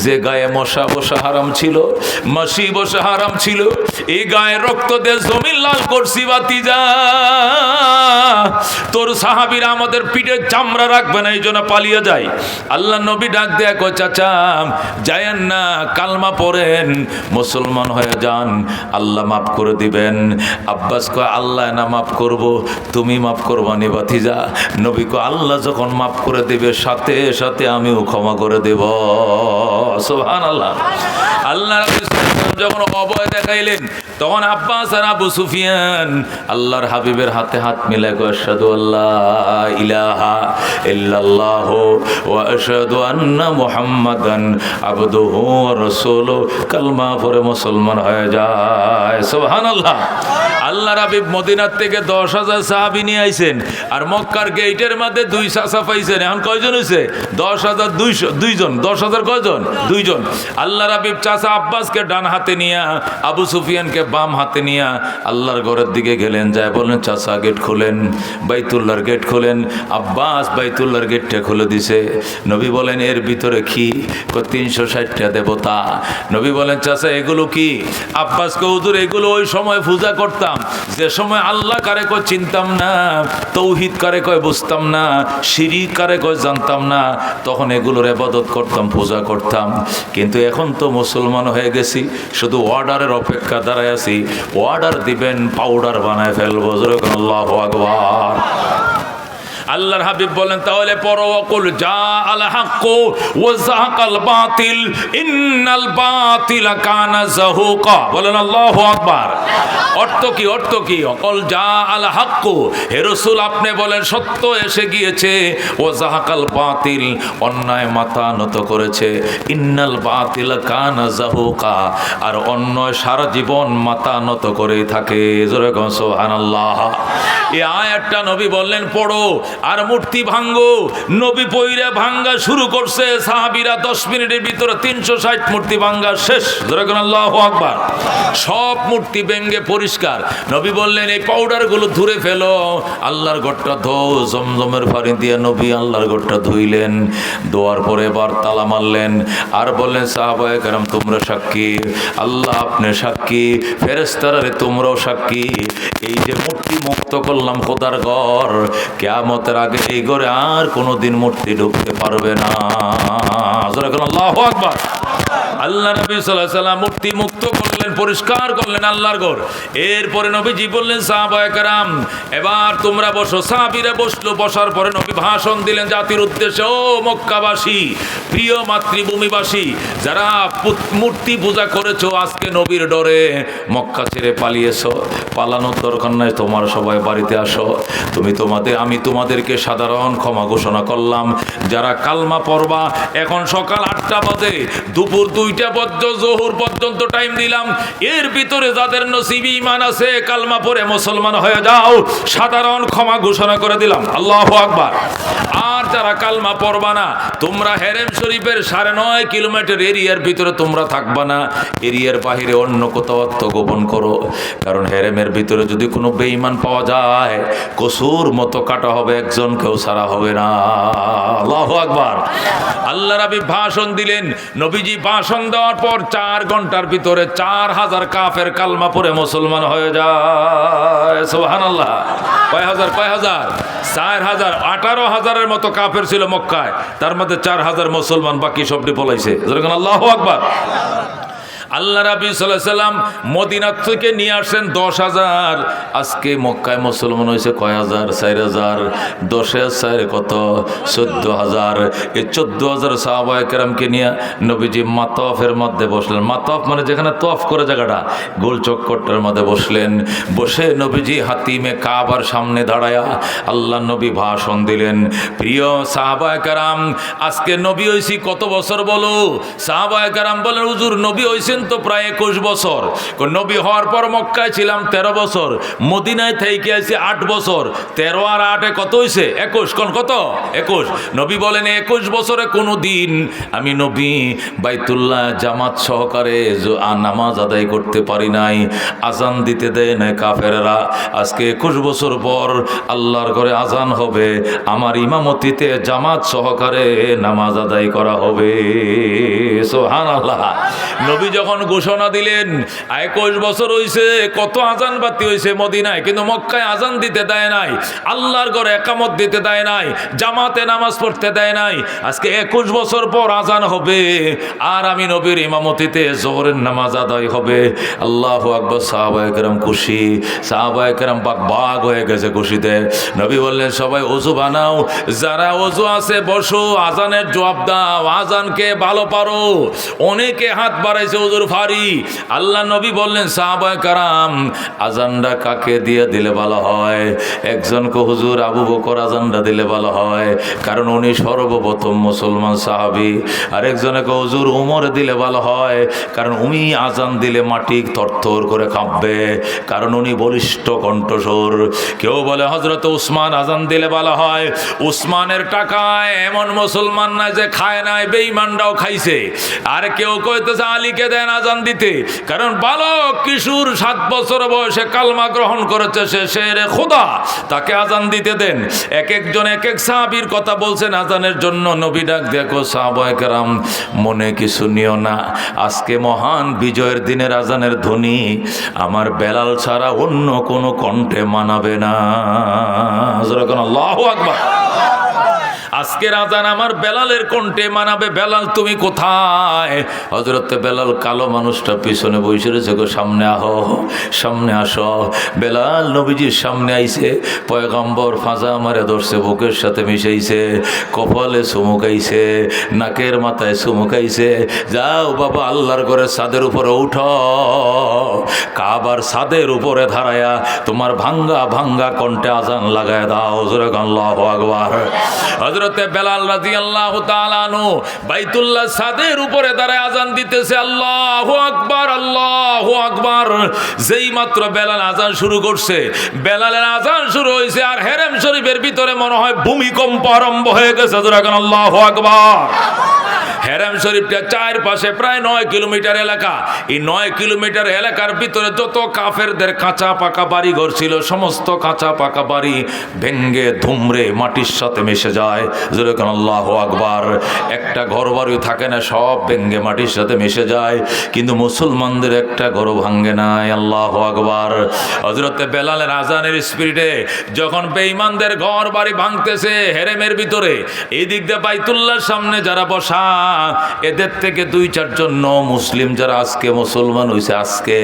যে গায়ে মশা বসা হারাম ছিল, মাছি বসা হারাম ছিল, এই গায়ে রক্ত দিয়ে জমিন লাল করছি ভাতিজা। তোর সাহাবীরা আমাদের পিঠে চামড়া রাখবে না, এই জন্য পালিয়ে যায়। আল্লাহ নবী ডাক দেয়া কয়, চাচা যায়েন না, কালমা পড়েন, মুসলমান হয়ে যান, আল্লাহ মাফ করে দিবেন। আব্বাস কয়, আল্লাহ না মাফ করব, তুমি মাফ করবানি ভাতিজা। নবী কয়, আল্লাহ যখন মাফ করে দিবে সাথে সাথে আমিও ক্ষমা করে দেব। সুবহানাল্লাহ। আল্লাহ যখন অভয় দেখাইলেন, তখন আব্বাস আর আবু সুফিয়ান আল্লাহর হাবিবের হাতে হাত মিলায় কয়, আশহাদু আল্লাহ ইলাহা ইল্লাল্লাহ ওয়া আশহাদু আন্না মুহাম্মাদান আবদুহু ওয়া রাসূলুহু। কালমা পড়ে মুসলমান হয়ে যায়। সুবহানাল্লাহ। আল্লাহর হাবিব মদিনার থেকে 10,000 সাহাবী নিয়ে আইছেন, আর মক্কার গেটের মধ্যে 2 চাচা পাইছেন। এখন কয়জন হয়েছে? 10,200 10,000 কয়জন? 2 জন। আল্লাহর হাবিব চাচা আব্বাসকে ডান হাতে নিয়া, আবু সুফিয়ানকে বাম হাতে নিয়া আল্লাহর ঘরের দিকে গেলেন। যায় বললেন, চাচা গেট খোলেন, বাইতুল্লাহর গেট খোলেন। আব্বাস বাইতুল্লাহর গেটটা খুলে দিছে। নবী বলেন, এর ভিতরে কি? 360টা দেবতা। নবী বলেন, চাচা এগুলো কি? আব্বাসকে, হুজুর এগুলো ওই সময় পূজা করতাম, যে সময় আল্লাহ কারে কয় চিনতাম না, তৌহিদ কারে কয় বুঝতাম না, শিরিক কারে কয় জানতাম না, তখন এগুলোর ইবাদত করতাম, পূজা করতাম। কিন্তু এখন তো মুসলমান হয়ে গেছি, শুধু অর্ডারের অপেক্ষা দাঁড়ায় আছি। অর্ডার দিবেন, পাউডার বানায় ফেলবো। আল্লাহু আকবার। আল্লাহর হাবিব বলেন, তাহলে পড়ো, কুল জা আল হক ওয়া যাহাকাল বাতিল ইন্নাল বাতিলা কানা যাহুকা। বলেন আল্লাহু আকবার। অর্থ কি? অর্থ কি? কুল জা আল হক, হে রাসূল আপনি বলেন সত্য এসে গিয়েছে, ওয়া যাহাকাল বাতিল অন্যায় মাথা নত করেছে, ইন্নাল বাতিলা কানা যাহুকা আর অন্যায় সারা জীবন মাথা নত করেই থাকে। জোরে বলুন সুবহানাল্লাহ। এই আয়াতটা নবী বললেন পড়ো আর মূর্তি ভাঙ্গো। নবী পইরা ভাঙ্গা শুরু করছে, সাহাবীরা 10 মিনিটের ভিতরে 360 মূর্তি ভাঙ্গা শেষ। যেরকম আল্লাহু আকবার। সব মূর্তি ভেঙ্গে পরিষ্কার। নবী বললেন, এই পাউডারগুলো ধুয়ে ফেলো, আল্লাহর ঘরটা ধোও। জমজমের পানি দিয়ে নবী আল্লাহর ঘরটা ধুইলেন। ধোয়ার পরে এবার তালা মারলেন আর বললেন, সাহাবায়ে কেরাম তোমরা সাক্ষী, আল্লাহ আপনি সাক্ষী, ফেরেশতারা তোমরাও সাক্ষী। এই যে মূর্তি মুক্ত করলাম খোদার ঘর, কিয়ামতের আগে এই ঘরে আর কোনোদিন মূর্তি ঢুকতে পারবে না। আল্লাহু আকবার। আল্লাহ নবী সাল্লাল্লাহু আলাইহি ওয়াসাল্লাম মূর্তি মুক্ত করলেন, পরিষ্কার করলেন আল্লাহর ঘর। এরপরে নবীজি বললেন, সাহাবায়ে কেরাম এবার তোমরা বসো। সাহাবীরা বসলো। বসার পরে নবী ভাষণ দিলেন জাতির উদ্দেশ্যে, ও মক্কাবাসী, প্রিয় মাতৃভূমিবাসী, যারা মূর্তি পূজা করেছো, আজকে নবীর ডরে মক্কা ছেড়ে পালিয়েছো, পালানোর দরকার নাই, তোমার সবাই বাড়িতে আসো। আমি তোমাদেরকে সাধারণ ক্ষমা ঘোষণা করলাম। যারা কালমা পড়বা, এখন সকাল 8টা বাজে, দুপুর 2টা পর্যন্ত, জোহর পর্যন্ত টাইম দিলাম। এর ভিতরে যাদের নসিবে ঈমান আছে, কালমা পড়ে মুসলমান হয়ে যাও, সাধারণ ক্ষমা ঘোষণা করে দিলাম। আল্লাহু আকবার। আর যারা কালমা পড়বা না, তোমরা হেরেম শরীফের 9.5 কিলোমিটার এরিয়ার ভিতরে তোমরা থাকবা না, এরিয়ার বাহিরে অন্য কোথাও আত্মগোপন করো। কারণ হেরেমের ভিতরে যদি কোনো বেঈমান পাওয়া যায়, কসুর মতো কাটা হবে, একজন কেউ ছাড়া হবে না। আল্লাহু আকবার। আল্লাহর হাবিব ভাষণ দিলেন। নবীজি ভাষণ দেওয়ার পর 4 ঘন্টার ভিতরে 4,000 কাফের কালমা পড়ে মুসলমান হয়ে যায়। সুবহানাল্লাহ। কয় হাজার? 4,000। 18,000-এর মতো কাফের ছিল মক্কায়, তার মধ্যে 4,000 মুসলমান, বাকি সবটি পলাইছে। আল্লাহু আকবার। আল্লাহ রাব্বি সাল্লাল্লাহু আলাইহি সাল্লাম মদিনা থেকে নিয়ে আসেন 10,000। আজকে মক্কায় মুসলমান হয়েছে কয় হাজার? 4,000। 10,000 কত? 14,000। এই 14,000 সাহাবায়ে কেরামকে নিয়ে নবীজি মাতাফের মধ্যে বসলেন। মাতাফ মানে যেখানে তওয়াফ করে জায়গাটা, গোল চক্করটার মধ্যে বসলেন। বসে নবীজি হাতিমে কাবার সামনে দাঁড়ায়া আল্লাহ নবী ভাষণ দিলেন। প্রিয় সাহাবায়ে কেরাম, আজকে নবী হইছি কত বছর বলো? সাহাবায়ে কেরাম বলেন, হুজুর নবী হইছেন তো প্রায় 21 বছর। নবী হওয়ার পর মক্কায় ছিলাম 13 বছর, মদিনায় থেকে আছি 8 বছর। 13 আর 8 কত হয়েছে? 21। কোন কত? 21। নবী বলেন 21 বছরে কোনো দিন আমি নবী বাইতুল্লাহ জামাত সহকারে নামাজ আদায় করতে পারি নাই, আজান দিতে দেয় না কাফেররা। আজকে 21 বছর পর আল্লাহর ঘরে আজান হবে, আমার ইমামতিতে জামাত সহকারে নামাজ আদায় করা হবে। সুবহানাল্লাহ। নবী যখন ঘোষণা দিলেন 21 বছর হইছে, কত আজান বাতি হইছে মদিনায়, কিন্তু মক্কায় আজান দিতে দেয় নাই, আল্লাহর ঘরে একামত দিতে দেয় নাই, জামাতে নামাজ পড়তে দেয় নাই। আজকে 21 বছর পর আজান হবে আর আমি নবীর ইমামতিতে জোহরের নামাজ আদায় হবে। আল্লাহু আকবার। সাহাবায়ে কেরাম খুশি, সাহাবায়ে কেরাম বাগ হয়ে গেছে খুশিতে। নবী বললেন সবাই ওযু বানাও, যারা ওযু আছে বসো, আজানের জবাব দাও, আজানকে ভালো পারো। অনেকে হাত বাড়াইছে ওযুর ফারি। আল্লাহ নবী বললেন সাহাবায়ে কেরাম আজানটা কাকে দিয়ে দিলে ভালো হয়? একজনকে হুজুর আবু বকর আজানটা দিলে ভালো হয়, কারণ উনি সর্বপ্রথম মুসলমান সাহাবী। আরেকজনকে হুজুর উমর দিলে ভালো হয়, কারণ উনি আজান দিলে মাটি থরথর করে কাঁপবে, কারণ উনি বলিষ্ঠ কণ্ঠস্বর। কেউ বলে হযরত উসমান আজান দিলে ভালো হয়, উসমানের টাকায় এমন মুসলমান না যে খায় নাই, বেঈমানরাও খাইছে। আর কেউ কইতেছে আলীকে দেন আজান দিতে, কারণ বালক কিশোর 7 বছর বয়সে কালমা গ্রহণ করেছে, সে শেরে খোদা, তাকে আজান দিতে দেন। এক একজন এক এক সাহাবীর কথা বলছেন আজানের জন্য। নবী ডাক দেখো সাহাবায়ে কেরাম মনে কিছু নিও না, আজকে মহান বিজয়ের দিনের আজানের ধ্বনি আমার বেলাল ছাড়া অন্য কোনো কণ্ঠে মানাবে না। আল্লাহু আকবার। আজকের আজান আমার বেলালের কণ্ঠে মানাবে। বেলাল তুমি কোথায়? হযরত বেলাল কালো মানুষটা পিছনে বসে রয়েছে, গো সামনে আহো, সামনে আসো। বেলাল নবীজির সামনে আইছে, পয়গম্বর ফাজা মারে ধরছে, বুকের সাথে মিশাইছে, কপালে চুমুকাইছে, নাকের মাথায় চুমুকাইছে। যাও বাবা আল্লাহর ঘরে ছাদের উপরে উঠো, কাবার ছাদের উপরে দাঁড়ায়া তোমার ভাঙ্গা ভাঙ্গা কণ্ঠে আজান লাগায় দাও। জোরে আল্লাহু আকবার। হযরতে বেলাল রাদিয়াল্লাহু তাআলা আনহু বাইতুল্লাহ ছাদের উপরে দাঁড়ায় আজান দিতেছে। আল্লাহু আকবার, আল্লাহু আকবার। যেই মাত্র বেলাল আজান শুরু করছে, বেলালের আজান শুরু হয়েছে, আর হেরেম শরীফের ভিতরে মনে হয় ভূমিকম্প আরম্ভ হয়ে গেছে। জোরে আল্লাহু আকবার। হেরাম শরীফটা চারপাশে প্রায় 9 কিলোমিটার এলাকা। এই 9 কিলোমিটার এলাকার ভিতরে যত কাফেরদের কাঁচা পাকা বাড়ি ঘর ছিল, সমস্ত কাঁচা পাকা বাড়ি ভেঙ্গে ধুমরে মাটির সাথে মিশে যায়। যেরকম আল্লাহু আকবার। একটা ঘর বাড়ি থাকে না, সব ভেঙ্গে মাটির সাথে মিশে যায়, কিন্তু মুসলমানদের একটা ঘর ভাঙ্গে নাই। আল্লাহু আকবার। হযরত বেলালের আজানের স্পিরিটে যখন বেঈমানদের ঘর বাড়ি ভাঙতেছে হেরেমের ভিতরে, এই দিক দিয়ে বাইতুল্লাহর সামনে যারা বসা, এদের থেকে 2-4 জন মুসলিম যারা আজকে মুসলমান হয়েছে, আজকে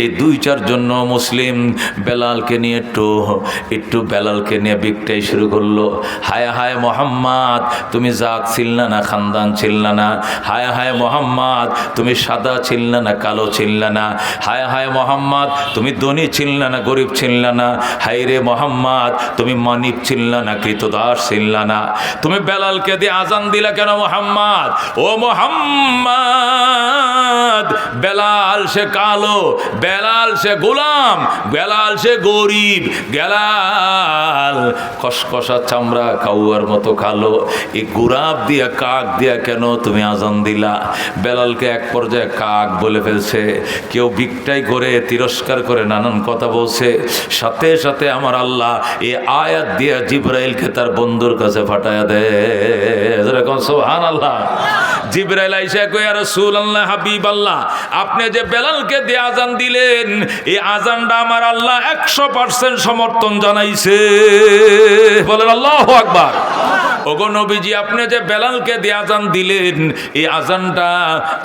এই 2-4 জন মুসলিম বেলালকে নিয়ে একটু বেলালকে নিয়ে বিকটাই শুরু করলো। হায় হায় মোহাম্মদ, তুমি জাত ছিল না, খানদান ছিল না। হায় হায় মোহাম্মদ, তুমি সাদা ছিল না, কালো ছিল না। হায় হায় মোহাম্মদ, তুমি ধনী ছিল না, গরিব ছিল না। হায় রে মোহাম্মদ, তুমি মানিক ছিল না, কৃতদাস ছিল না। তুমি বেলালকে দিয়ে আজান দিলা কেন মোহাম্মদ? ও মোহাম্মদ, বেলাল সে কালো, বেলাল সে গোলাম, বেলাল সে গরিব, বেলাল কসকসা চামড়া কাউয়ার মতো কালো। এই গোরাব দিয়া কাক দিয়া কেন তুমি আজান দিলা? বেলালকে এক পর্যায়ে কাক বলে ফেলছে, কেউ বিকটাই করে তিরস্কার করে নানান কথা বলছে। সাথে সাথে আমার আল্লাহ এই আয়াত দিয়া জিবরাইলকে তার বন্ধুর কাছে ফাটায়া দেয়। সুবহানাল্লাহ। জিবরাইল আইসা কয়, ইয়া রাসূলুল্লাহ, হাবিবাল্লাহ, আপনি যে বেলালকে দিয়ে আজান দিলেন, এই আজানটা আমার আল্লাহ 100% সমর্থন জানাইছে। বলেন আল্লাহু আকবার। ওগো নবীজি, আপনি যে বেলালকে দিয়ে আজান দিলেন, এই আজানটা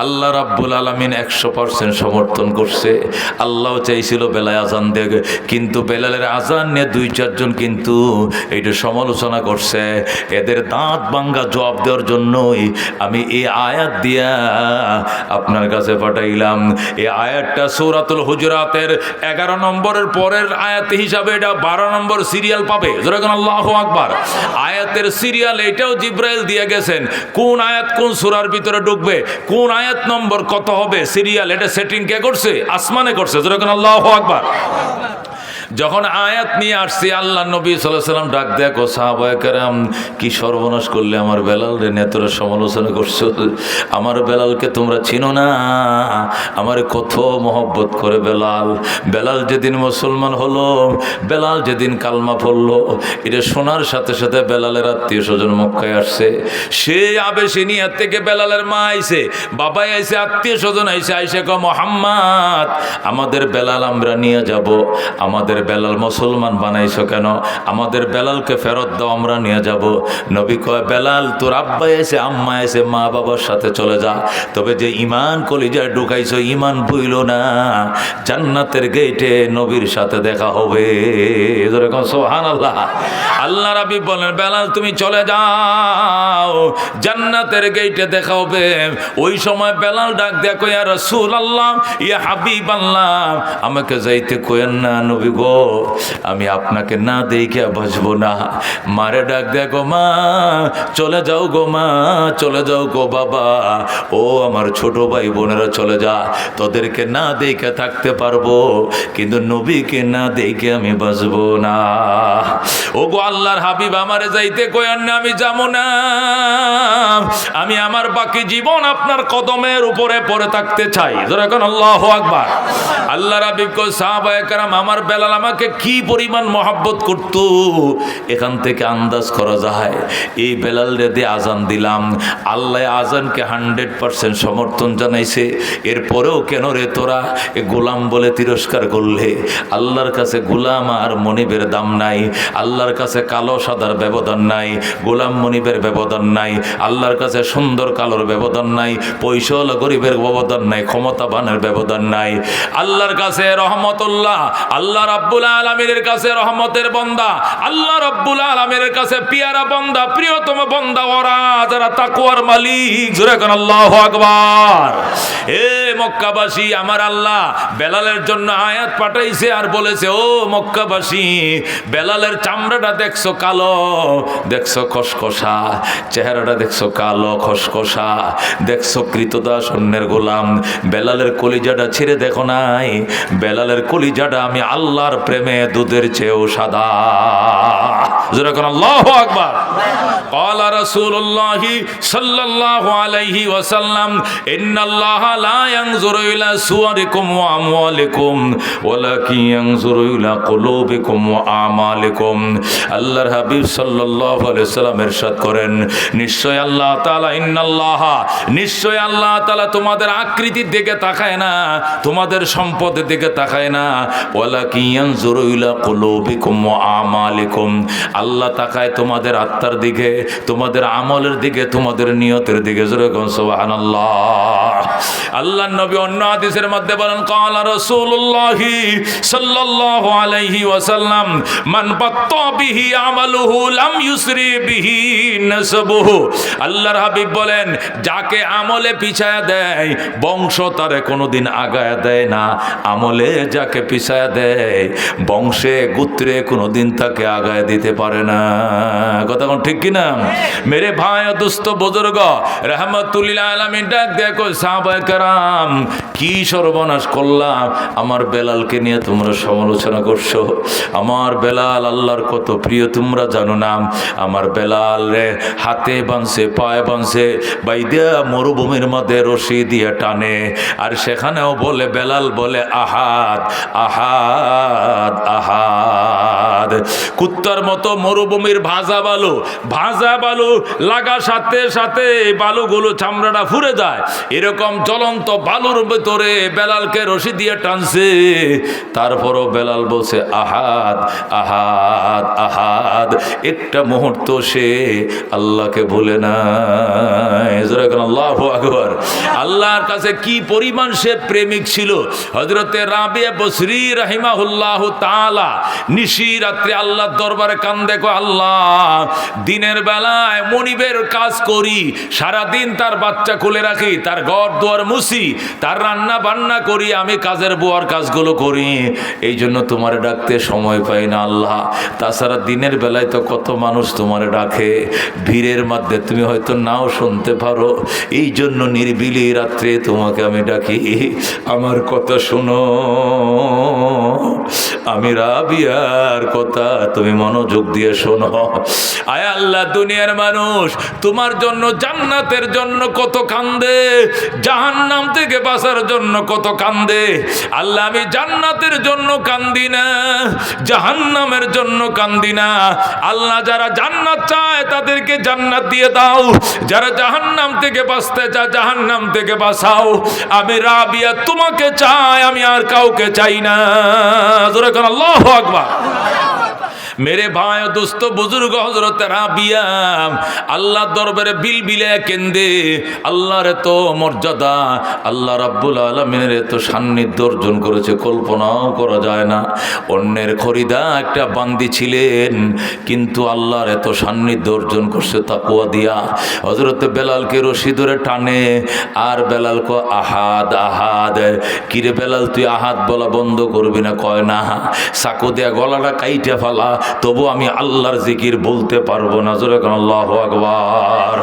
আল্লাহ রাব্বুল আলামিন 100% সমর্থন করছে। আল্লাহ চাইছিল বেলাল আজান দেখ, কিন্তু বেলালের আজান নিয়ে 2-4 জন কিন্তু এইটা সমালোচনা করছে। এদের দাঁত ভাঙ্গা জবাব দেওয়ার জন্যই আমি এই আয়াত দিয়া আপনার কাছে পাঠাইলাম। এই আয়াতটা সূরাতুল হুজুরাতের 11 নম্বরের পরের আয়াত হিসাবে এটা 12 নম্বর সিরিয়াল পাবে। যেরকম আল্লাহু আকবার। আয়াতের সিরিয়াল সিরিয়াল এটাও জিব্রাইল দিয়ে গেছেন, কোন আয়াত কোন সূরার ভিতরে ঢুকবে, কোন আয়াত নম্বর কত হবে, সিরিয়াল এটা সেটিং কে করছে? আসমানে করছে। যেরকম আল্লাহু আকবার। যখন আয়াত নিয়ে আসছি, আল্লাহ নবী সাল্লাল্লাহু আলাইহি ওয়াসাল্লাম ডাক দেখো সাহাবায়ে কেরাম, কি সর্বনাশ করলে আমার বেলাল রে, নেতরে সমালোচনা করছো, আমার বেলালকে তোমরা চিনো না, আমার কত মহব্বত করে বেলাল। বেলাল যেদিন মুসলমান হলো, বেলাল যেদিন কালমা পড়লো, এটা শোনার সাথে সাথে বেলালের আত্মীয় স্বজন মক্কায় আসছে। সেই আবেশিনিয়া থেকে বেলালের মা আইছে, বাবাই আইছে, আত্মীয় স্বজন আইছে, আইসে কয় মোহাম্মদ আমাদের বেলাল আমরা নিয়ে যাব। আমাদের বেলাল মুসলমান বানাইছো কেন? আমাদের বেলালকে ফেরত দাও, আমরা নিয়ে যাব। নবী কয় বেলাল তোর আব্বা এসে, আম্মা এসে, মা বাবার সাথে চলে যা, তবে যে ইমান কলিজায় ঢুকাইছো, ইমান ভুইল না, জান্নাতের গেটে নবীর সাথে দেখা হবে। এরকম সুবহানাল্লাহ। আল্লাহ রাব্বি বলেন বেলাল তুমি চলে যাও, জান্নাতের গেটে দেখা হবে। ওই সময় বেলাল ডাক দেয়া কয় ইয়া রাসূলুল্লাহ, ইয়া হাবিবাল্লাহ, আমাকে যাইতে কইেন না নবী গো, আমি আপনাকে না দেখে বাঁচবো না। মারে ডাক দেখো মা চলে যাও গো, মা চলে যাও গো বাবা, ও আমার ছোট ভাই বোনেরা চলে যা, তোদেরকে না দেখে থাকতে পারবো, কিন্তু নবীকে না দেখে আমি বাঁচবো না। ও গো আল্লাহর হাবিব আমারে যাইতে কইেন না, আমি যাবো না, আমি আমার বাকি জীবন আপনার কদমের উপরে পড়ে থাকতে চাই। যখন আল্লাহু আকবার। আল্লাহ রাব্বি কয় সাহাবায়ে কেরাম আমার বেলাল আমাকে কি পরিমাণ মহব্বত করতো, এখান থেকে আন্দাজ করা যায়। এই বেলাল রে দিয়ে আজান দিলাম, আল্লাহ আজানকে 100% সমর্থন জানাইছে। এরপরেও কেন রে তোরা এ গোলাম বলে তিরস্কার করলে? আল্লাহর কাছে গোলাম আর মনিবের দাম নাই, আল্লাহর কাছে কালো সাদার ব্যবধান নাই, গোলাম মনিবের ব্যবধান নাই, আল্লাহর কাছে সুন্দর কালোর ব্যবধান নাই, পয়সাওয়ালা গরিবের ব্যবধান নাই, ক্ষমতাবানের ব্যবধান নাই। আল্লাহর কাছে রহমতুল্লাহ, আল্লাহ রাব্বুল আলামিনের কাছে রহমতের বান্দা, আল্লাহ রাব্বুল আলামিনের কাছে পিয়ারা বান্দা, প্রিয়তম বান্দা ওরা যারা তাকওয়ার মালিক। জোরে কোন আল্লাহু আকবার। এ মক্কাবাসী, আমার আল্লাহ বেলালের জন্য আয়াত পাঠাইছে আর বলেছে ও মক্কাবাসী, বেলালের চামড়াটা দেখছো কালো, দেখছো খসখসা, চেহারাটা দেখছো কালো খসখসা, দেখছো কৃতদাস অন্যের গোলাম, বেলালের কলিজাটা ছিঁড়ে দেখো নাই, বেলালের কলিজাটা আমি আল্লাহর প্রেমে দুধের চেয়েও সাদা। যেরকম আল্লাহু আকবার। قال رسول الله صلى الله عليه وسلم إن الله لا ينظر إلى صوركم وأموالكم ولكن ينظر إلى قلوبكم وأعمالكم। আল্লাহর হাবিব সাল্লাল্লাহু আলাইহি ওয়াসাল্লাম ইরশাদ করেন, নিশ্চয় আল্লাহ তাআলা, ইন্নাল্লাহ, নিশ্চয় আল্লাহ তাআলা তোমাদের আকৃতির দিকে তাকায় না, তোমাদের সম্পদের দিকে তাকায় না, ওয়ালাকিন ইয়ানজুরু ইলা কুলুবিকুম ওয়া আমালিকুম, আল্লাহ তাকায় তোমাদের আত্মার দিকে, তোমাদের আমলের দিকে, তোমাদের নিয়তের দিকে। যেরকম সুবহানাল্লাহ। আল্লাহর নবী অন্য হাদিসের মধ্যে বলেন ক্বালা রাসূলুল্লাহ সাল্লাল্লাহু আলাইহি ওয়াসাল্লাম মান বাত্তা বিহি আমালুহু লাম ইউসরি বিহি নাসাবুহু। আল্লাহর হাবিব বলেন যাকে আমলে পিছায়া দেয় বংশ তারে কোনোদিন আগায়া দেয় না, আমলে যাকে পিছায়া দেয় বংশে গোত্রে কোনোদিন তাকে আগায় দিতে পারে না। কথা কোন ঠিক কিনা? মেরে ভাই ও দোস্ত বুজুর্গ রাহমাতুল্লিল আলামিন ডাক দেখো সাহাবায়ে কেরাম, কি সর্বনাশ করলাম, আমার বেলালকে নিয়ে তোমরা সমালোচনা করছো। আমার বেলাল আল্লাহর কত প্রিয় তোমরা জানো না। আমার বেলাল রে হাতে বাঁধছে, পায়ে বাঁধছে, বাইদা মরুভূমির মধ্যে রশি দিয়ে টানে, আর সেখানেও বলে বেলাল বলে আহাদ আহাদ আহাদ। কুত্তার মতো মরুভূমির ভাজা বালু লাগা সাথে সাথে বালুগুলো চামড়াটা ফুরে যায়, এরকম জ্বলন্ত বালুর ভিতরে বেলালকে রশি দিয়ে টানছে। তারপরও বেলাল বলছে আহাদ আহাদ আহাদ। একটা মুহূর্ত সে আল্লাহকে ভুলে না। আল্লাহু আকবার। আল্লাহর কাছে কি পরিমাণ সে প্রেমিক ছিল। হযরতে রাবিয়া বসরি রাহিমাহুল্লাহু তাআলা নিশি রাত্রে আল্লাহর দরবারে কান্দে কো আল্লাহ, দিনের বেলায় মনিবের কাজ করি, সারা দিন তার বাচ্চা কোলে রাখি, তার ঘর দুয়ার মুছি, করছি, তার রান্না বান্না করি, আমি কাজের বুয়ার কাজগুলো করি, এই জন্য তোমারে ডাকতে সময় পাই না আল্লাহ। তাছাড়া দিনের বেলায় তো কত মানুষ তোমারে ডাকে, ভিড়ের মধ্যে তুমি হয়তো নাও শুনতে পারো, এই জন্য নিরিবিলি রাত্রে তোমাকে আমি ডাকি। আমার কথা শোনো, আমি রাবিয়ার কথা তুমি মনোযোগ দিয়ে শোনো। আয় আল্লাহ, দুনিয়ার মানুষ তোমার জন্য জান্নাতের জন্য কত কান্দে, জাহান্নাম থেকে বাঁচার জন্য কত কান্দে। আল্লাহ, আমি জান্নাতের জন্য কান্দি না, জাহান্নামের জন্য কান্দি না। আল্লাহ, যারা জান্নাত চায় তাদেরকে জান্নাত দিয়ে দাও, যারা জাহান্নাম থেকে বাঁচতে চায় জাহান্নাম থেকে বাঁচাও। আমি রাবিয়া তোমাকে চাই, আমি আর কাউকে চাই না। জোরে কোন আল্লাহু আকবার। मेरे भाई दोस्त बुजुर्ग हजरत राबिया अल्लाह दरबारे बिल बिले केंदे আল্লাহর এত মর্যাদা, আল্লাহ রাব্বুল আলামিনের এত সান্নিধ্য অর্জন করেছে কল্পনাও করা যায় না। অন্যের খরিদা একটা বান্দি ছিলেন, কিন্তু আল্লাহর এত সান্নিধ্য অর্জন করছে তাকওয়া দিয়া। হযরত বেলালকে রশি ধরে টানে, আর বেলাল কয় আহাদ আহাদ। কিরে বেলাল, তুই আহাদ বলা বন্ধ করবি না? কয় না, চাকু দিয়া গলাটা কাইটা ফেলা, তবু আমি আল্লাহর জিকির বলতে পারবো না। জোরে কোন আল্লাহু আকবার।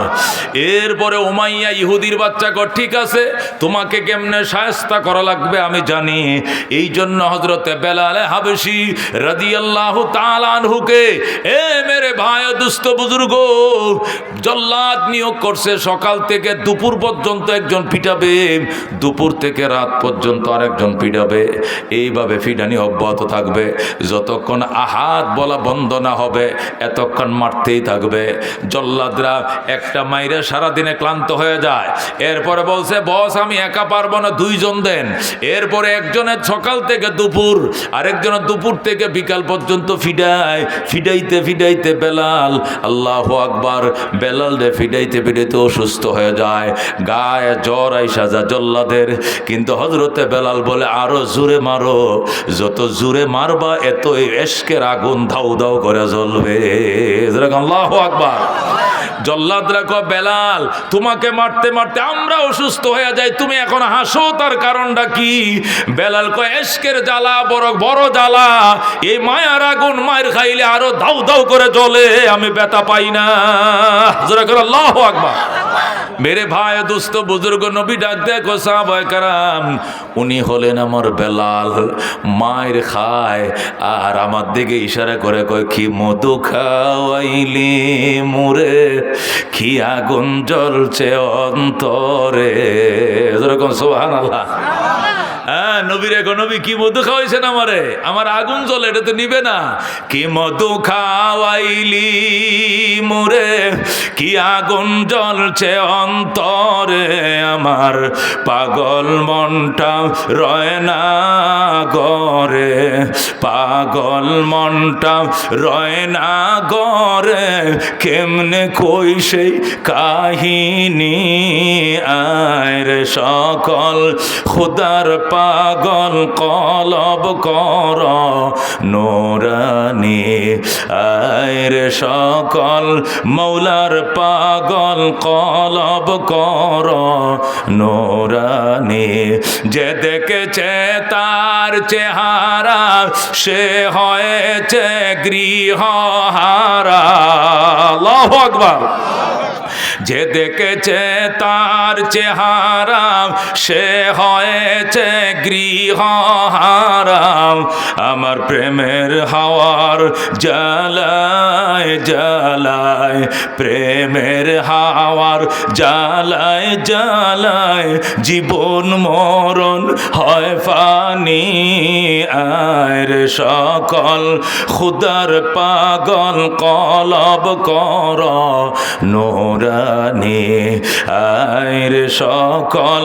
এরপরে উমাইয়া ইহুদির বাচ্চা কর, ঠিক আছে তোমাকে কেমনে শায়েস্তা করা লাগবে আমি জানি। এই জন্য হযরতে বেলাল হাবশী রাদিয়াল্লাহু তাআলা আনহুকে, এ মেরে ভাই দুস্থ বুজুর্গ, জল্লাদ নিয়োগ করছে। সকাল থেকে দুপুর পর্যন্ত একজন পিটাবে, দুপুর থেকে রাত পর্যন্ত আরেকজন পিটাবে। এইভাবে পিটানি অব্যাহত থাকবে যতক্ষণ আহাদ বলা বন্ধ না হবে, এতক্ষণ মারতেই থাকবে। জল্লাদরা একটা মাইরে সারাদিনে ক্লান্ত হয়ে যায়। এরপরে বলছে, বস আমি একা পারবো না, দুইজন দেন। এরপরে একজনের সকাল থেকে দুপুর, আরেকজনের দুপুর থেকে বিকাল পর্যন্ত ফিডাইতে ফিডাইতে বেলাল, আল্লাহু আকবার, বেলাল রে ফিডাইতে ফিডাইতে অসুস্থ হয়ে যায়, গায়ে জ্বর আইসা যায় জল্লাদের। কিন্তু হযরতে বেলাল বলে, আরো জোরে মারো, যত জোরে মারবা এত এশকের আগুন ধাউ ধাউ করে জ্বলবে। আল্লাহু আকবার। জল্লাদরা কয়, বেলাল তোমাকে মারতে মারতে আমরা অসুস্থ হয়ে যাই, তুমি এখন হাসো, তার কারণটা কি? বেলাল কয়, এশকের জ্বালা বড় বড় জ্বালা, এই মায়ার আগুন মায়ের খাইলে আরো দাউ দাউ করে জ্বলে, আমি ব্যথা পাই না। জোরে করে আল্লাহু আকবার। মেরে ভাই দোস্ত বুজুর্গ, নবী ডাক দেখো সাহাবায়ে কেরাম, উনি হলেন আমার বেলাল। মায়ের খায় আর আমার দিকে ইশারা করে কয়, কি মধু খাওয়াইলি মুরে, কি আগুন জ্বলছে অন্তরে। যেরকম সুবহানাল্লাহ। হ্যাঁ, নবীর এখন নবী কি মধু খাওয়াইছেন আমারে, আমার আগুন জ্বলে, এটা তো নিবে না। কি মধু খাওয়াইলি মোরে, কি আগুন জ্বলছে অন্তরে, আমার পাগল মনটা রয় না গরে, পাগল মনটা রয় না গরে, কেমনে কই সেই কাহিনী, আয় রে সকল খুদার পাগল কলব কর নোরানি, আয় রে সকল মৌলার পাগল কলব কর নোরানি। যে দেখেছে তার চেহারা সে হয়েছে গৃহহারা। আল্লাহু আকবার। যে দেখেছে তার চেহারা সে হয়েছে গৃহহারা, আমার প্রেমের হাওয়ার জ্বালায় জ্বালায়, প্রেমের হাওয়ার জ্বালায় জ্বালায়, জীবন মরণ হয় ফানি, আয় রে সকল খুদার পাগল কলব কর নোরানি, আয় রে সকল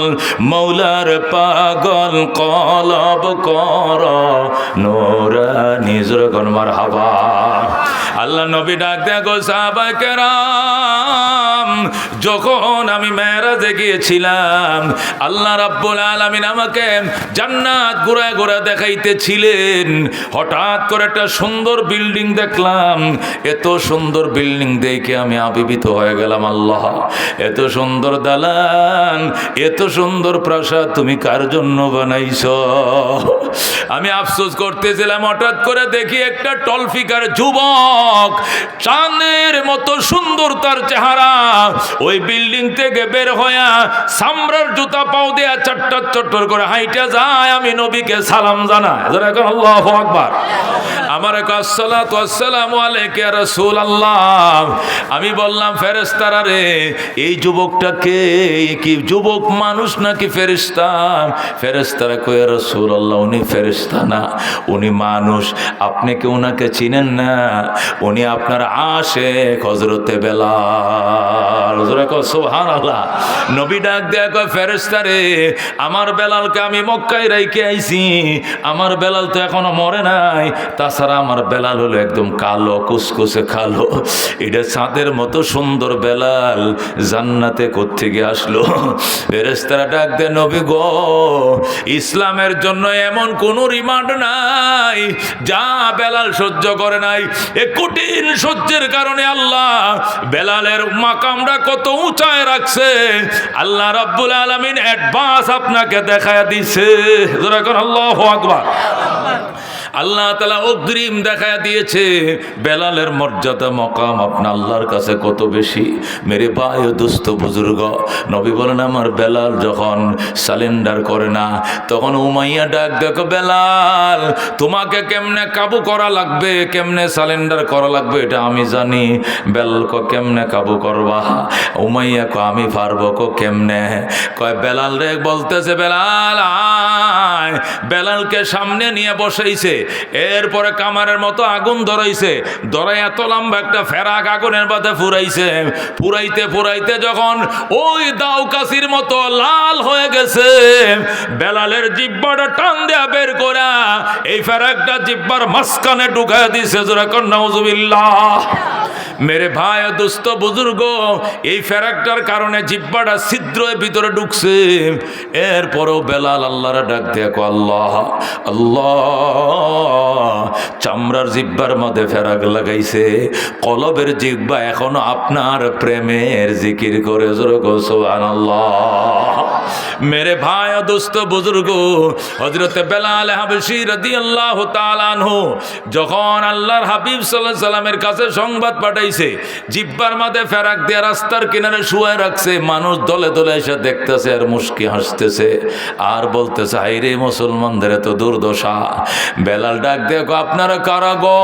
মৌলার পাগল কলব কর নোরানি। জোরে মারহাবা। আল্লাহ নবী ডাক দেখো সাহাবায়ে কেরাম, যখন আমি মেরাজে গিয়েছিলাম, আল্লাহ রাব্বুল আলামিন আমাকে জান্নাত ঘুরে ঘুরে দেখাইতেছিলেন। হঠাৎ করে একটা সুন্দর বিল্ডিং দেখলাম। এত সুন্দর বিল্ডিং দেখে আমি আবির্ভূত হয়ে গেলাম। আল্লাহ, এত সুন্দর দালান, এত সুন্দর প্রাসাদ তুমি কার জন্য বানাইছো? আমি আফসোস করতেছিলাম। হঠাৎ করে দেখি একটা টলফিকার যুবক, চাঁদের মতো সুন্দর তার চেহারা, ওই বিল্ডিং থেকে বের হইয়া সামরার জুতা পাও দেয়া চট্টর চট্টর করে হাইটা যায়। আমি নবীকে সালাম জানাই। এখন আল্লাহু আকবার। আমার আসসালাতু ওয়াসসালামু আলাইকা ইয়া রাসূলুল্লাহ। আমি বললাম, ফেরেশতারা রে, এই যুবকটা কে? কি যুবক মানুষ নাকি ফেরেশতা? ফেরেশতারা কয়, ইয়া রাসূলুল্লাহ, উনি ফেরেশতা না, উনি মানুষ। আপনি কি ওনাকে চিনেন না? উনি আপনার আশিক হযরতে বেলাল। সুবহানাল্লাহ। নবী ডাক দেয়া কয়, ফেরেশতা রে, আমার বেলালকে আমি মক্কায় রাইখে আইছি। আমার বেলাল তো এখনো মরে নাই। তাছাড়া আমার বেলাল হলো একদম কালো, কুসকুসে কালো। এটা চাঁদের মতো সুন্দর বেলাল জান্নাতে কোত্থেকে আসলো? ফেরেশতারা ডাক দেয়, নবী গো, ইসলামের জন্য এমন কোন রিমান্ড নাই যা বেলাল সহ্য করে নাই। এ কঠিন সহ্যের কারণে আল্লাহ বেলালের মাকামটা কত উঁচায় রাখছে। আল্লাহ রাব্বুল আলামিন অ্যাডভান্স আপনাকে দেখায় দিছে। আল্লাহু আকবার। আল্লাহ তাআলা অগ্রিম দেখায় দিয়েছে বেলালের মর্যাদা মকাম আপনার আল্লাহর কাছে কত বেশি। মেরে ভাই ও দোস্ত বুজুর্গ, নবী বলেন, আমার বেলাল যখন সালেন্ডার করে না, তখন উমাইয়া ডাক দেখো, বেলাল তোমাকে কেমনে কাবু করা লাগবে, কেমনে সালেন্ডার করা লাগবে এটা আমি জানি। বেলাল কো, কেমনে কাবু করবা? উমাইয়া কো, আমি পারবো। কো কেমনে? কয়, বেলাল রে বলতেছে, বেলাল আয়। বেলালকে সামনে নিয়ে বসাইছে, এরপরে কামারের মতো আগুন ধরাইছে, ধরাই এত লম্বা একটা ফেরাক আগুনের মধ্যে ফুরাইছে। ফুরাইতে ফুরাইতে যখন ওই দাও কাশির মতো লাল হয়ে গেছে, বেলালের জিহ্বাটা টান দেয়া বের করা এই ফেরাকটা জিহ্বার মাঝখানে ঢুকায় দিছে। যেরকম নাউজুবিল্লাহ। মেরে ভাই দোস্ত বুজুর্গ, এই ফেরাকটার কারণে জিহ্বাটা ছিদ্রের ভিতরে ঢুকছে। এরপরও বেলাল আল্লাহর ডাক দেখো, আল্লাহ আল্লাহ। চামড়ার জিহ্বার মধ্যে ফেরাক লাগাইছে, কলবের জিহ্বা এখনো আপনার প্রেমের জিকির করে। সুবহানাল্লাহ। মেরে ভাই দোস্ত বুজুর্গ, হযরতে বেলাল হাবশী রাদিয়াল্লাহু তাআলা আনহু যখন আল্লাহর হাবিব সাল্লাল্লাহু আলাইহি সাল্লামের কাছে সংবাদ পাঠাইছে, জিহ্বার মধ্যে ফেরাক দিয়ে রাস্তার কিনারে শুয়ে রাখছে, মানুষ দলে দলে এসে দেখতেছে আর মুস্কি হাসতেছে আর বলতেছে, হায়রে মুসলমানদের এত দুর্দশা। বেলাল ডাক দেখো, আপনারা কারা গো?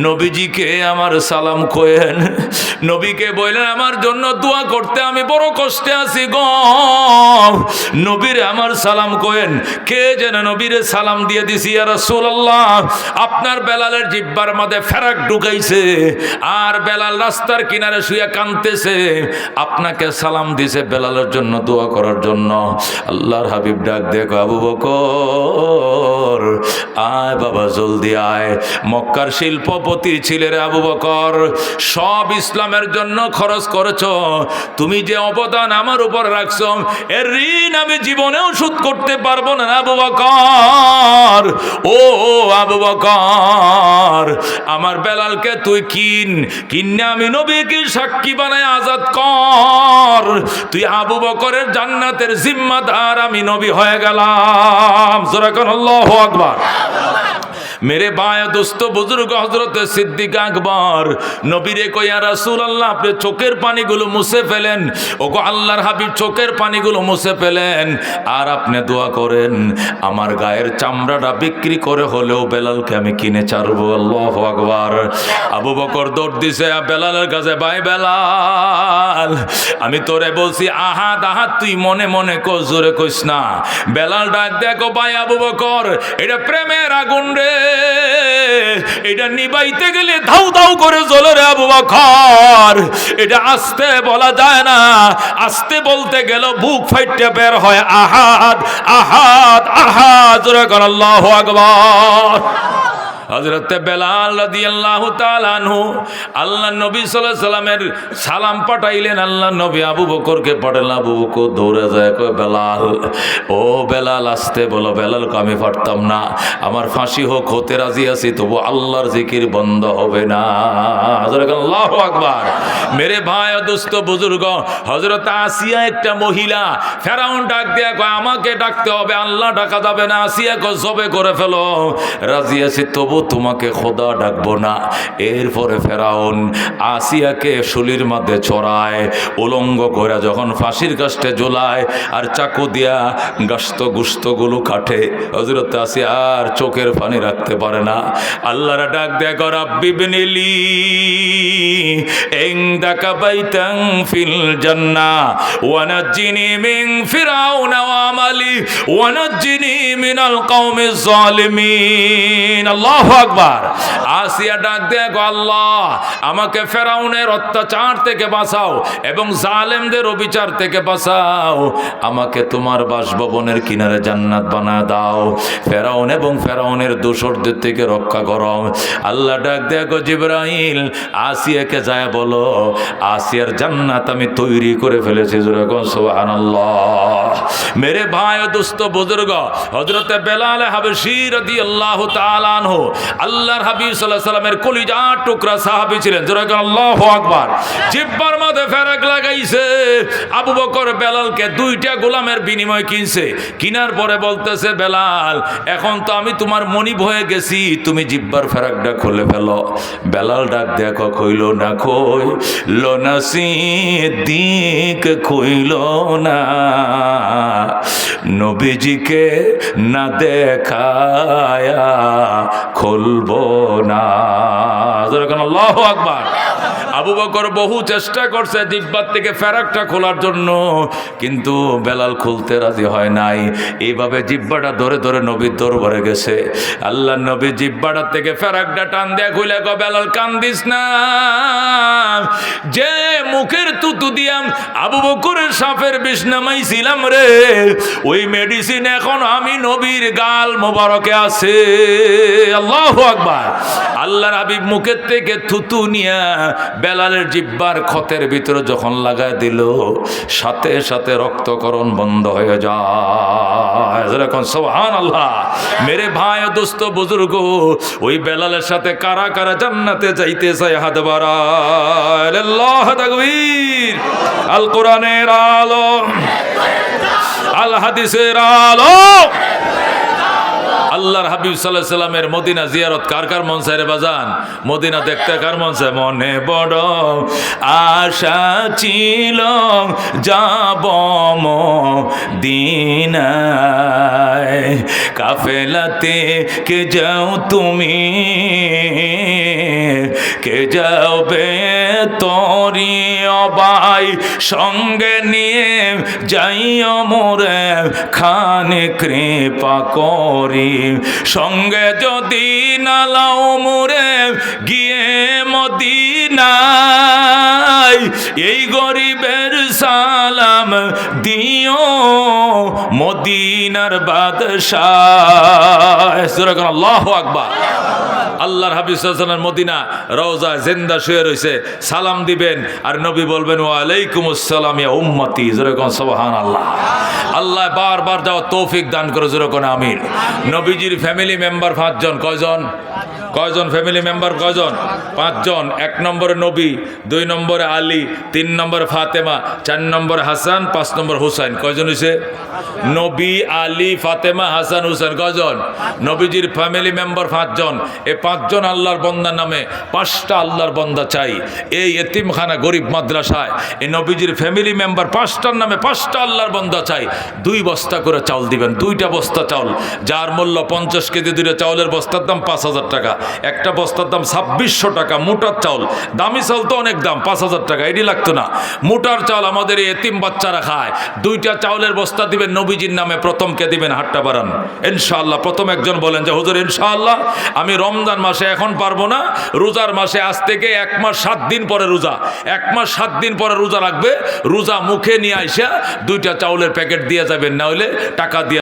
নবীজিকে আমার সালাম কয়েন। নবীকে বললেন, আমার জন্য দোয়া করতে, আমি বড় কষ্টে আছি গো। নবীরে আমার সালাম কয়েন। কে যেন নবীরে সালাম দিয়ে দিছি, ইয়া রাসূলুল্লাহ, আপনার বেলালের জিহ্বার মধ্যে ফেরাক ঢুকাইছে আর বেলাল রাস্তার কিনারে শুয়ে কাঁদতেছে, আপনাকে সালাম দিছে বেলালের জন্য দোয়া করার জন্য। আল্লাহর হাবিব ডাক দেখো, আবু বকর আয় বাবা, জলদি আয়। মক্কার শিল্পপতি ছিলে রে আবু বকর, সব ইসলামের জন্য খরচ করেছো, তুমি যে অবদান আমার উপর রাখছো এর ঋণ আমি জীবনেও শোধ করতে পারবো না আবু বকর। ও আবু বকর, আমার বেলালকে তুই কিনে আমি নবীকে সাক্ষী বানায় আজাদ কর। তুই আবু বকরের জান্নাতের জিম্মাদার, আমি নবী হয়ে গেলাম। আল্লাহু আকবার। मेरे भाई दोस्तों बुजुर्ग हजरत सिद्दीक আকবর নবীরে কই ইয়া রাসূলুল্লাহ আপনি চোখের পানিগুলো মুছে ফেলেন ওগো আল্লাহর হাবিব চোখের পানিগুলো মুছে ফেলেন আর আপনি দোয়া করেন আমার গায়ের চামড়াটা বিক্রি করে হলেও বেলালকে আমি কিনে ছাড়বো আল্লাহু আকবার আবু বকর দৌড় দিছে বেলালের কাছে ভাই বেলাল আমি তোরে বলছি আহাদ আহাদ তুই মনে মনে কো জোরে কইস না বেলাল ডাক দেখো ভাই আবু বকর এটা প্রেমের আগুন রে এটা নিবাইতে গেলে ধাউ ধাউ করে জ্বলে রে আবু বকর এটা আস্তে বলা যায় না আস্তে বলতে গেল বুক ফাইটে বের হয় আহাদ আহাদ আহাদ জোরে কর আল্লাহু আকবার হযরত বেলাল রাদিয়াল্লাহু তাআলা আনহু আল্লাহ নবী সাল্লাল্লাহু আলাইহি সাল্লামের সালাম পাঠাইলেন। আল্লাহ নবী আবু বকরকে পাঠালেন। আবু বকর দৌড়ে যায়, কয় বেলাল, ও বেলাল আসতে বলো। বেলাল কয় আমি পারতাম না, আমার ফাঁসি হোক, হতে রাজি আছি, তবু আল্লাহর জিকির বন্ধ হবে না। আল্লাহু আকবার। মেরে ভাই ও দোস্ত বুজুর্গ, হযরত আসিয়া একটা মহিলা, ফেরাউন ডাক দেয়া কয় আমাকে ডাকতে হবে, আল্লাহ ডাকা যাবে না। আসিয়া কয় জবে করে ফেলো, রাজি আছি, তবু তোমাকে খোদা ডাকবো না। এরপরে ফেরাউন আসিয়াকে শুলির মধ্যে চড়ায়, উলঙ্গ করে যখন ফাঁসির কাস্টে ঝোলায় আর চাকু দিয়া গুস্তগুলো কাটে, হযরত আসিয়া আর চোখের পানি রাখতে পারে না। আল্লাহর ডাক দেয়া কর, রাব্বি বিনিলি ইনদাকা বাইতান ফিল জান্নাহ ওয়া নাজ্জিনি মিন ফিরাউনা ওয়া আমালি ওয়া নাজ্জিনি মিনাল কওমিজ জালিমিন। আল্লাহু আকবার। আসিয়া ডাক দেয়া গো, আল্লাহ আমাকে ফেরাউনের অত্যাচার থেকে বাঁচাও এবং জালেমদের অবিচার থেকে বাঁচাও, আমাকে তোমার বাসভবনের কিনারে জান্নাত বানায় দাও, ফেরাউন এবং ফেরাউনের দোসরদের থেকে রক্ষা করো। আল্লাহ ডাক দেয়া গো, জিবরাইল আসিয়াকে যায় বলো আসিয়ার জান্নাত আমি তৈরি করে ফেলেছি। সুবহানাল্লাহ। মেরে ভাই ও দোস্ত বুজুর্গ, হযরত বেলাল হাবশী রাদিয়াল্লাহু তাআলা আনহু আল্লাহর হাবিব সাল্লাল্লাহু আলাইহি সাল্লামের কলিজার টুকরা সাহাবী ছিলেন। জোরে বলেন আল্লাহু আকবার। জিহ্বার মধ্যে ফেরাক লাগাইছে। আবু বকর বেলালকে 2টা গোলামের বিনিময় কিনছে। কিনার পরে বলতেছে, বেলাল এখন তো আমি তোমার মনিব হয়ে গেছি, তুমি জিহ্বার ফেরাকটা খুলে ফেলো। বেলাল ডাক দেখো, কইল না, কইল না সিদ্দিক, কইল না নবীজিকে না দেখায়া খুলবো না। আল্লাহু আকবার। আবু বকর বহু চেষ্টা করছে জিহ্বার থেকে ফেরাকটা খোলার জন্য, কিন্তু বেলাল খুলতে রাজি হয় নাই। এইভাবে জিহ্বাটা ধরে ধরে নবীর দরবারে গেছে। আল্লাহ নবী জিহ্বাটা থেকে ফেরাকটা টান দেয়া খুলে কয়, বেলাল কান্দিস না, যে মুখের তুতু দিয়াম আবু বকরের সাপের বিষ নামাইছিলাম রে, ওই মেডিসিন এখন আমি নবীর গাল মোবারকে আছে। আল্লাহু আকবার। আল্লাহর হাবিব মুখের থেকে থুতু নিয়া বেলালের জিহ্বার ক্ষতের ভিতরে যখন লাগায় দিল, সাথে সাথে রক্তকরণ বন্ধ হয়ে যায়। সুবহানাল্লাহ। মেরে ভাই ও দোস্ত বুজুর্গ, ওই বেলালের সাথে কারা কারা জান্নাতে যাইতে চায়? হাত বাড়ায়। আল্লাহু তাকবীর। আল কোরআনের আলো, আল হাদিসের আলো। আল্লাহর হাবিব সাল্লাল্লাহু আলাইহি সাল্লামের মদিনা জিয়ারত কার কার মন চায় রে বাজান? মদিনা দেখতে কার মন চায়? মনে বড় আশা ছিল যাব মদিনায়, কাফেলাতে কে যাও তুমি, কে যাবে তোরি অবাই, সঙ্গে নিয়ে যাইও মোরে খানে কৃপা করি, সঙ্গে যদি নালাও মোরে গিয়ে মদিনায়, এই গরিবের সালাম দিও মদিনার বাদশাহ। আল্লাহু আকবার। আল্লাহর হাবিব সাল্লাল্লাহু আলাইহি ওয়াসাল্লাম মদিনা রওজা জিন্দা শুয়ে রয়েছে, সালাম দিবেন আর নবী বলবেন ওয়া আলাইকুমুস সালাম ইয়া উম্মতি। যেরকম সুবহানাল্লাহ। আল্লাহ বারবার যাও তৌফিক দান করে, যেরকম আমিন। নবীজির ফ্যামিলি মেম্বার 5 জন। কয়জন? কয়জন ফ্যামিলি মেম্বার? কয়জন? 5 জন। 1 নম্বরে নবী, 2 নম্বরে আলী, 3 নম্বরে ফাতেমা, 4 নম্বরে হাসান, 5 নম্বর হুসাইন। কয়জন হয়েছে? নবী, আলী, ফাতেমা, হাসান, হুসাইন। কয়জন? নবীজির ফ্যামিলি মেম্বার 5 জন। এই 5 জন আল্লাহর বন্দার নামে 5টা আল্লাহর বন্দা চাই। এই এতিমখানা গরিব মাদ্রাসায় এই নবীজির ফ্যামিলি মেম্বার 5টার নামে 5টা আল্লাহর বন্দা চাই। 2 বস্তা করে চাউল দিবেন, 2টা বস্তা চাউল, যার মূল্য 50 কেজি। 2টা চাউলের বস্তার দাম 5000 টাকা। একটা বস্তার দাম 2600 টাকা। মোটার চাউল, দামি চাউল তো অনেক দাম, 5000 টাকা। এটি লাগতো না। মোটার চাউল আমাদের এই এতিম বাচ্চারা খায়। 2টা চাউলের বস্তা দিবেন নবীজির নামে। প্রথমকে দিবেন, হাতটা বাড়ান ইনশাআল্লাহ। প্রথম একজন বলেন যে হুজুর ইনশাআল্লাহ আমি রমজান মাসে এখন পারবো না, রোজার মাসে আজ থেকে 1 মাস 7 দিন পরে রোজা, 1 মাস 7 দিন পরে রোজা রাখবে। রোজা মুখে নিয়ে আইসা 2টা চাউলের প্যাকেট দিয়ে যাবেন, না হলে টাকা দিয়ে